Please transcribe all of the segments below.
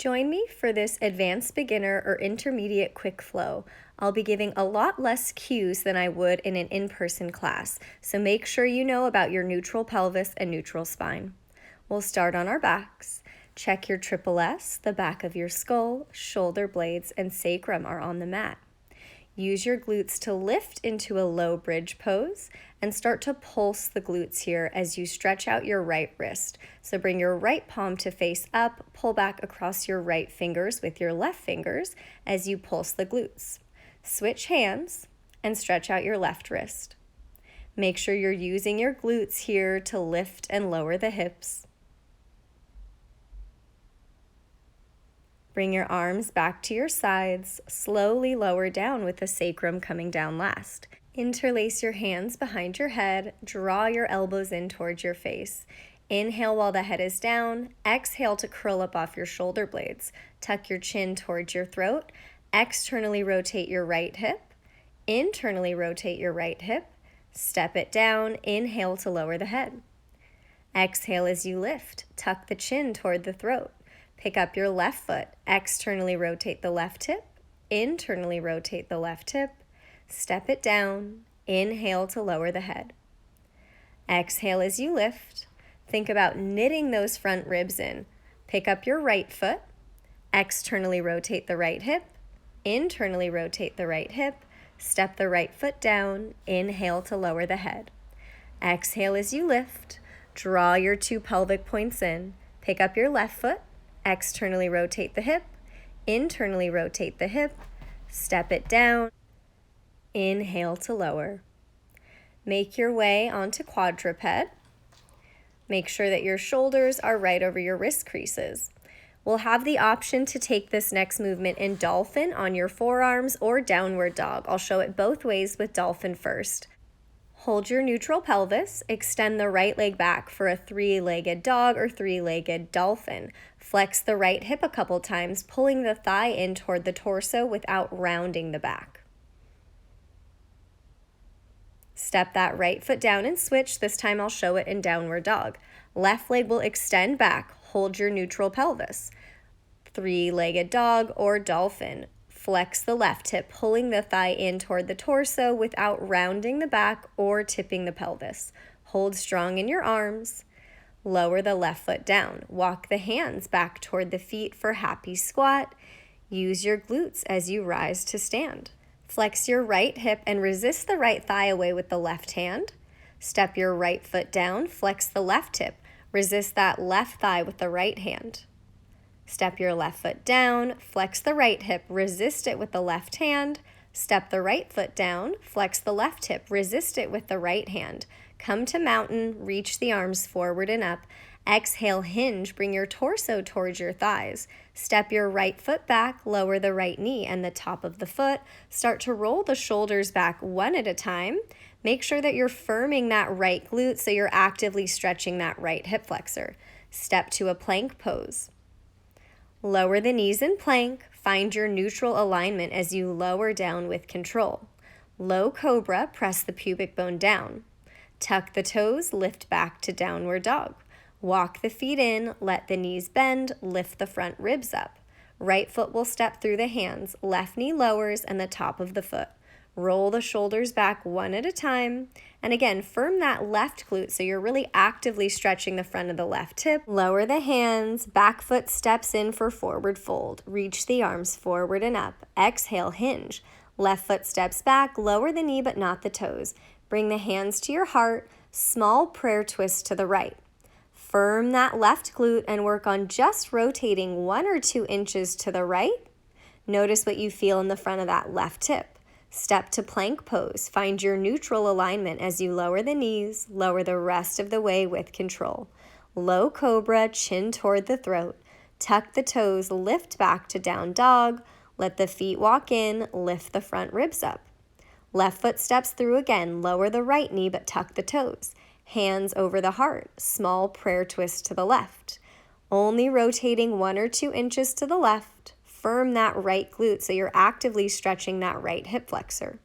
Join me for this advanced beginner or intermediate quick flow. I'll be giving a lot less cues than I would in an in-person class, so make sure you know about your neutral pelvis and neutral spine. We'll start on our backs. Check your triple S, the back of your skull, shoulder blades, and sacrum are on the mat. Use your glutes to lift into a low bridge pose and start to pulse the glutes here as you stretch out your right wrist. So bring your right palm to face up, pull back across your right fingers with your left fingers as you pulse the glutes. Switch hands and stretch out your left wrist. Make sure you're using your glutes here to lift and lower the hips. Bring your arms back to your sides, slowly lower down with the sacrum coming down last. Interlace your hands behind your head, draw your elbows in towards your face. Inhale while the head is down, exhale to curl up off your shoulder blades. Tuck your chin towards your throat, externally rotate your right hip, internally rotate your right hip, step it down, inhale to lower the head. Exhale as you lift, tuck the chin toward the throat. Pick up your left foot, externally rotate the left hip, internally rotate the left hip, step it down, inhale to lower the head. Exhale as you lift. Think about knitting those front ribs in. Pick up your right foot, externally rotate the right hip, internally rotate the right hip, step the right foot down, inhale to lower the head. Exhale as you lift. Draw your two pelvic points in. Pick up your left foot, externally rotate the hip, internally rotate the hip, step it down, inhale to lower. Make your way onto quadruped. Make sure that your shoulders are right over your wrist creases. We'll have the option to take this next movement in dolphin on your forearms or downward dog. I'll show it both ways with dolphin first. Hold your neutral pelvis, extend the right leg back for a three-legged dog or three-legged dolphin. Flex the right hip a couple times, pulling the thigh in toward the torso without rounding the back. Step that right foot down and switch. This time I'll show it in downward dog. Left leg will extend back. Hold your neutral pelvis. Three-legged dog or dolphin. Flex the left hip, pulling the thigh in toward the torso without rounding the back or tipping the pelvis. Hold strong in your arms. Lower the left foot down. Walk the hands back toward the feet for happy squat. Use your glutes as you rise to stand. Flex your right hip and resist the right thigh away with the left hand. Step your right foot down. Flex the left hip. Resist that left thigh with the right hand. Step your left foot down, flex the right hip, resist it with the left hand. Step the right foot down, flex the left hip, resist it with the right hand. Come to mountain, reach the arms forward and up. Exhale, hinge, bring your torso towards your thighs. Step your right foot back, lower the right knee and the top of the foot. Start to roll the shoulders back one at a time. Make sure that you're firming that right glute so you're actively stretching that right hip flexor. Step to a plank pose. Lower the knees in plank. Find your neutral alignment as you lower down with control. Low cobra, press the pubic bone down. Tuck the toes, lift back to downward dog. Walk the feet in, let the knees bend, lift the front ribs up. Right foot will step through the hands, left knee lowers and the top of the foot. Roll the shoulders back one at a time. And again, firm that left glute so you're really actively stretching the front of the left hip. Lower the hands, back foot steps in for forward fold. Reach the arms forward and up. Exhale, hinge. Left foot steps back, lower the knee but not the toes. Bring the hands to your heart, small prayer twist to the right. Firm that left glute and work on just rotating 1 or 2 inches to the right. Notice what you feel in the front of that left hip. Step to plank pose. Find your neutral alignment as you lower the knees, lower the rest of the way with control. Low cobra, chin toward the throat. Tuck the toes, lift back to down dog. Let the feet walk in, lift the front ribs up. Left foot steps through again, lower the right knee but tuck the toes. Hands over the heart, small prayer twist to the left. Only rotating 1 or 2 inches to the left. Firm that right glute so you're actively stretching that right hip flexor.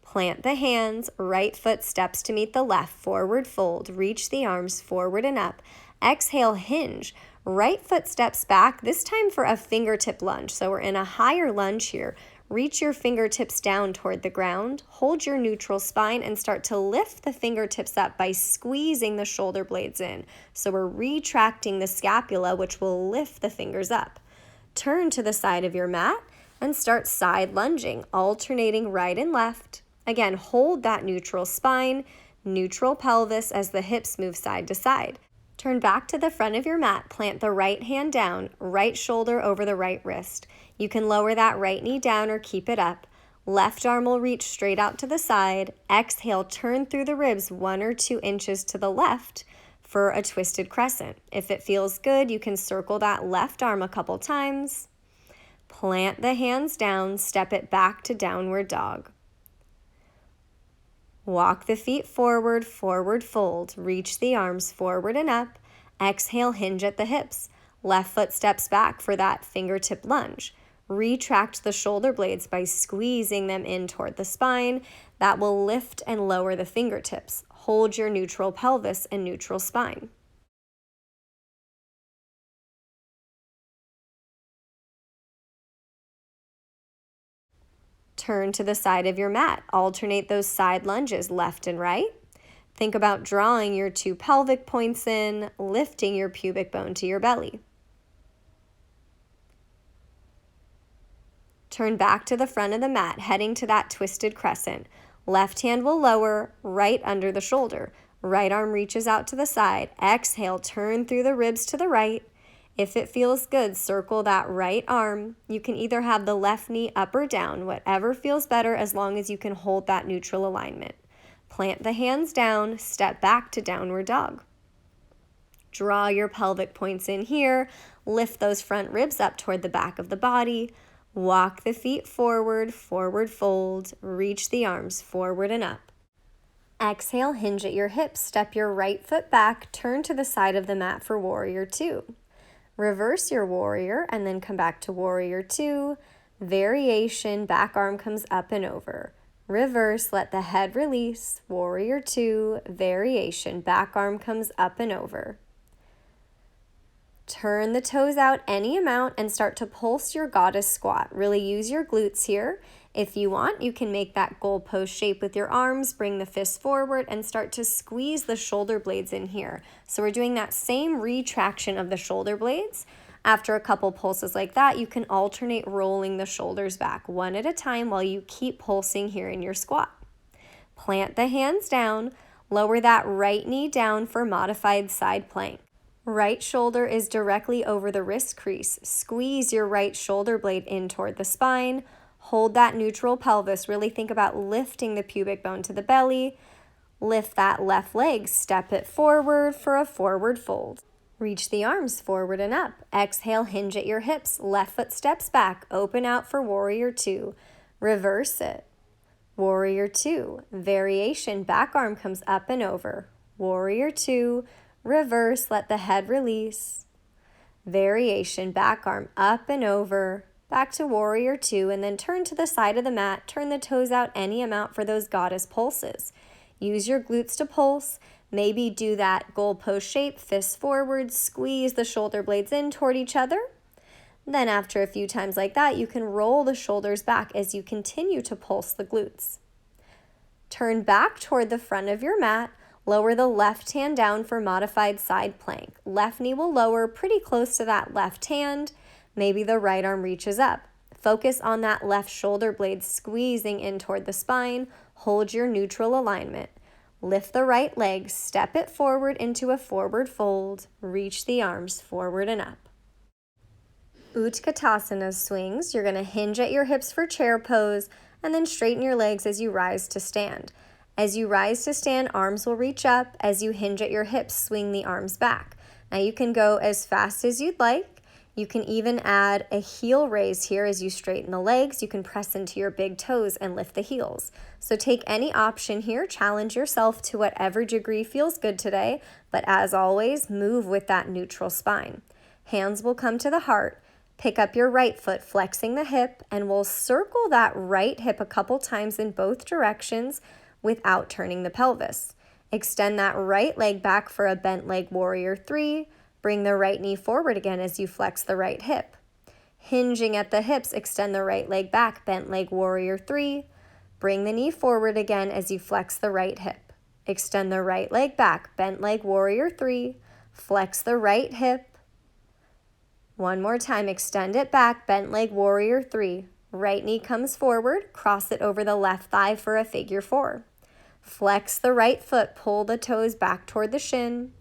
Plant the hands, right foot steps to meet the left, forward fold, reach the arms forward and up. Exhale, hinge. Right foot steps back, this time for a fingertip lunge. So we're in a higher lunge here. Reach your fingertips down toward the ground, hold your neutral spine, and start to lift the fingertips up by squeezing the shoulder blades in. So we're retracting the scapula, which will lift the fingers up. Turn to the side of your mat and start side lunging, alternating right and left. Again, hold that neutral spine, neutral pelvis as the hips move side to side. Turn back to the front of your mat, plant the right hand down, right shoulder over the right wrist. You can lower that right knee down or keep it up. Left arm will reach straight out to the side. Exhale, turn through the ribs 1 or 2 inches to the left for a twisted crescent. If it feels good, you can circle that left arm a couple times. Plant the hands down, step it back to downward dog. Walk the feet forward, forward fold. Reach the arms forward and up. Exhale, hinge at the hips. Left foot steps back for that fingertip lunge. Retract the shoulder blades by squeezing them in toward the spine. That will lift and lower the fingertips. Hold your neutral pelvis and neutral spine. Turn to the side of your mat. Alternate those side lunges left and right. Think about drawing your 2 pelvic points in, lifting your pubic bone to your belly. Turn back to the front of the mat, heading to that twisted crescent. Left hand will lower, right under the shoulder. Right arm reaches out to the side. Exhale, turn through the ribs to the right. If it feels good, circle that right arm. You can either have the left knee up or down, whatever feels better as long as you can hold that neutral alignment. Plant the hands down, step back to downward dog. Draw your pelvic points in here, lift those front ribs up toward the back of the body. Walk the feet forward, forward fold, reach the arms forward and up. Exhale, hinge at your hips, step your right foot back, turn to the side of the mat for warrior 2. Reverse your warrior and then come back to warrior 2. Variation, back arm comes up and over. Reverse, let the head release. Warrior 2, variation, back arm comes up and over. Turn the toes out any amount and start to pulse your goddess squat. Really use your glutes here. If you want, you can make that goalpost shape with your arms, bring the fists forward, and start to squeeze the shoulder blades in here. So we're doing that same retraction of the shoulder blades. After a couple pulses like that, you can alternate rolling the shoulders back 1 at a time while you keep pulsing here in your squat. Plant the hands down, lower that right knee down for modified side plank. Right shoulder is directly over the wrist crease. Squeeze your right shoulder blade in toward the spine. Hold that neutral pelvis. Really think about lifting the pubic bone to the belly. Lift that left leg. Step it forward for a forward fold. Reach the arms forward and up. Exhale, hinge at your hips. Left foot steps back. Open out for warrior 2. Reverse it. Warrior 2. Variation. Back arm comes up and over. Warrior 2. Reverse, let the head release. Variation, back arm up and over. Back to warrior 2, and then turn to the side of the mat. Turn the toes out any amount for those goddess pulses. Use your glutes to pulse. Maybe do that goalpost shape, fists forward, squeeze the shoulder blades in toward each other. Then after a few times like that, you can roll the shoulders back as you continue to pulse the glutes. Turn back toward the front of your mat. Lower the left hand down for modified side plank. Left knee will lower pretty close to that left hand. Maybe the right arm reaches up. Focus on that left shoulder blade squeezing in toward the spine. Hold your neutral alignment. Lift the right leg, step it forward into a forward fold. Reach the arms forward and up. Utkatasana swings. You're going to hinge at your hips for chair pose and then straighten your legs as you rise to stand. As you rise to stand, arms will reach up. As you hinge at your hips, swing the arms back. Now you can go as fast as you'd like. You can even add a heel raise here as you straighten the legs. You can press into your big toes and lift the heels. So take any option here. Challenge yourself to whatever degree feels good today. But as always, move with that neutral spine. Hands will come to the heart. Pick up your right foot, flexing the hip, and we'll circle that right hip a couple times in both directions without turning the pelvis. Extend that right leg back for a bent leg warrior 3. Bring the right knee forward again as you flex the right hip. Hinging at the hips, extend the right leg back, bent leg warrior 3. Bring the knee forward again as you flex the right hip. Extend the right leg back, bent leg warrior 3. Flex the right hip. One more time, extend it back, bent leg warrior 3. Right knee comes forward, cross it over the left thigh for a figure 4. Flex the right foot, pull the toes back toward the shin.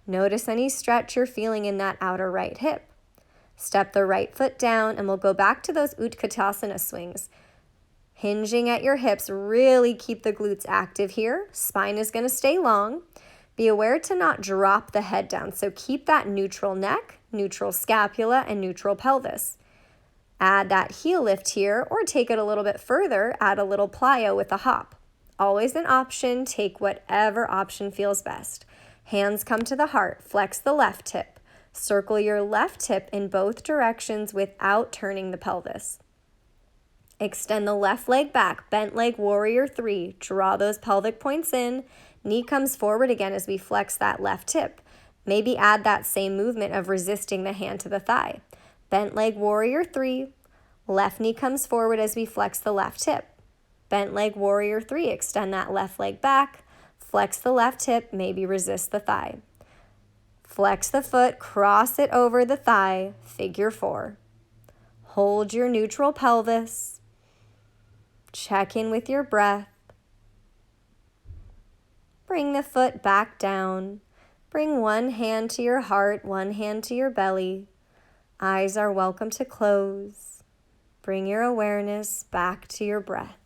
Notice any stretch you're feeling in that outer right hip. Step the right foot down and we'll go back to those Utkatasana swings. Hinging at your hips, really keep the glutes active here. Spine is going to stay long. Be aware to not drop the head down, so keep that neutral neck, neutral scapula, and neutral pelvis. Add that heel lift here, or take it a little bit further, add a little plyo with a hop. Always an option, take whatever option feels best. Hands come to the heart, flex the left hip. Circle your left hip in both directions without turning the pelvis. Extend the left leg back, bent leg warrior 3. Draw those pelvic points in. Knee comes forward again as we flex that left hip. Maybe add that same movement of resisting the hand to the thigh. Bent leg warrior 3. Left knee comes forward as we flex the left hip. Bent leg warrior 3. Extend that left leg back. Flex the left hip, maybe resist the thigh. Flex the foot, cross it over the thigh, figure 4. Hold your neutral pelvis. Check in with your breath. Bring the foot back down. Bring one hand to your heart, one hand to your belly. Eyes are welcome to close. Bring your awareness back to your breath.